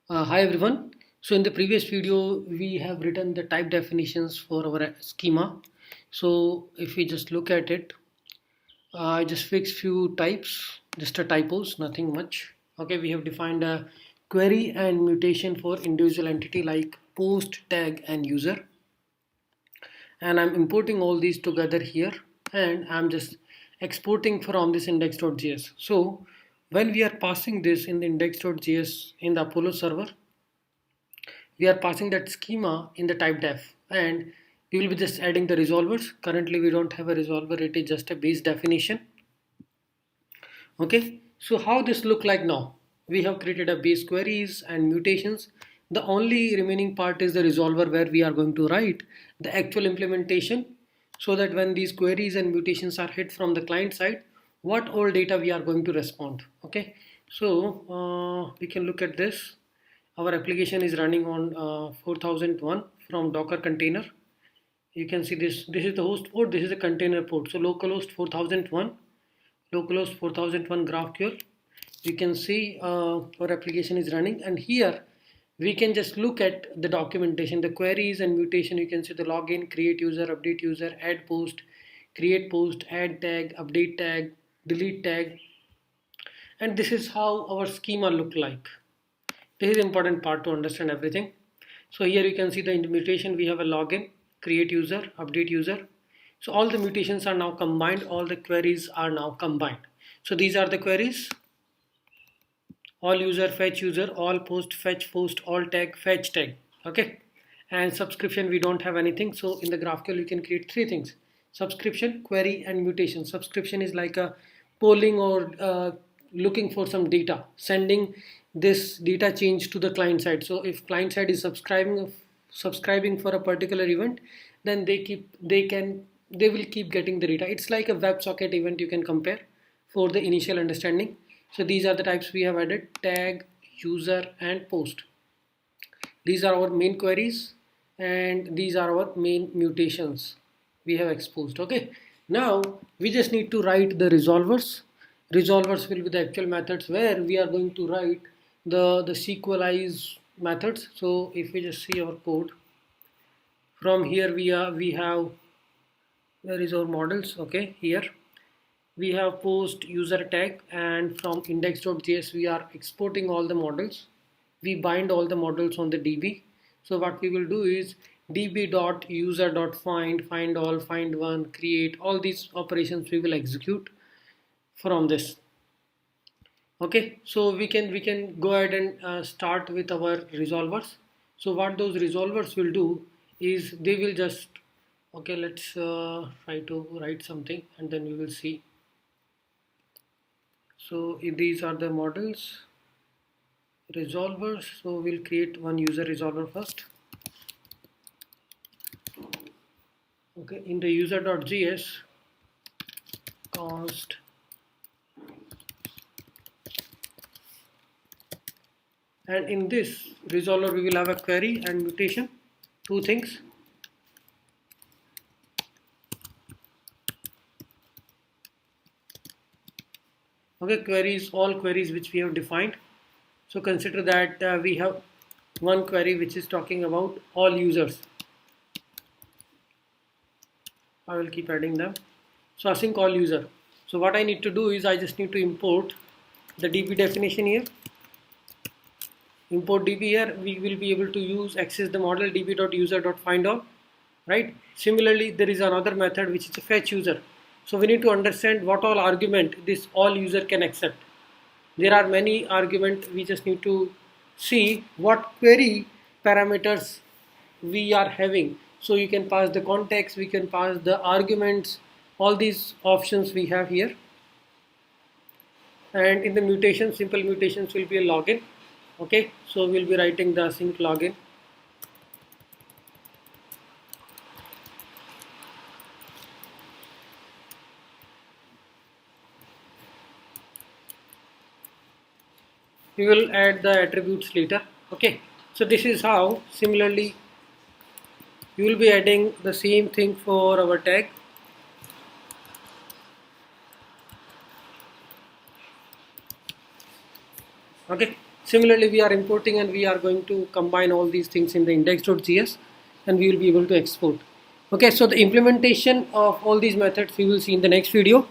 Hi everyone. So in the previous video, we have written the type definitions for our schema. So if we just look at it, I just fixed few types, just a typos, nothing much. Okay, we have defined a query and mutation for individual entity like post, tag, and user. And I'm importing all these together here, and I'm just exporting from this index.js. So when we are passing this in the index.js in the Apollo server, we are passing that schema in the type def, and we will be just adding the resolvers. Currently we don't have a resolver, it is just a base definition. Okay, so how this look like now? We have created a base queries and mutations. The only remaining part is the resolver where we are going to write the actual implementation, so that when these queries and mutations are hit from the client side, what all data we are going to respond. Okay, so we can look at this. Our application is running on 4001 from Docker container. You can see this is the host port, this is the container port. So localhost 4001, localhost 4001 GraphQL. You can see our application is running, and here we can just look at the documentation, the queries and mutation. You can see the login, create user, update user, add post, create post, add tag, update tag, delete tag, and this is how our schema look like. This is important part to understand everything. So here you can see the mutation. We have a login, create user, update user. So all the mutations are now combined. All the queries are now combined. So these are the queries: all user, fetch user, all post, fetch post, all tag, fetch tag. Okay. And subscription, we don't have anything. So in the GraphQL, you can create three things: subscription, query, and mutation. Subscription is like a polling or looking for some data, sending this data change to the client side. So if client side is subscribing for a particular event, then they will keep getting the data. It's like a WebSocket event, you can compare for the initial understanding. So these are the types we have added: tag, user, and post. These are our main queries, and these are our main mutations we have exposed. Okay, now we just need to write the resolvers will be the actual methods where we are going to write the sequelize methods. So if we just see our code from here, we have, where is our models? Okay, here we have post user tag, and from index.js we are exporting all the models. We bind all the models on the db. So what we will do is db.user.find, find all, find one, create, all these operations we will execute from this. Okay, so we can go ahead and start with our resolvers. So what those resolvers will do is they will just, okay, let's try to write something and then we will see. So if these are the models resolvers, so we'll create one user resolver first. Okay, in the user.js const, and in this resolver we will have a query and mutation, two things. Okay, queries, all queries which we have defined. So consider that we have one query which is talking about all users. I will keep adding them. So async all user. So what I need to do is I just need to import the db definition here. Import db here. We will be able to use access the model db.user.findAll. Right. Similarly, there is another method which is a fetch user. So we need to understand what all argument this all user can accept. There are many arguments. We just need to see what query parameters we are having. So you can pass the context, we can pass the arguments, all these options we have here. And in the mutation, simple mutations will be a login. Okay, so we'll be writing the async login. We will add the attributes later. Okay, so this is how similarly you will be adding the same thing for our tag. Okay, Similarly, we are importing and we are going to combine all these things in the index.js, and we will be able to export. Okay, so the implementation of all these methods we will see in the next video.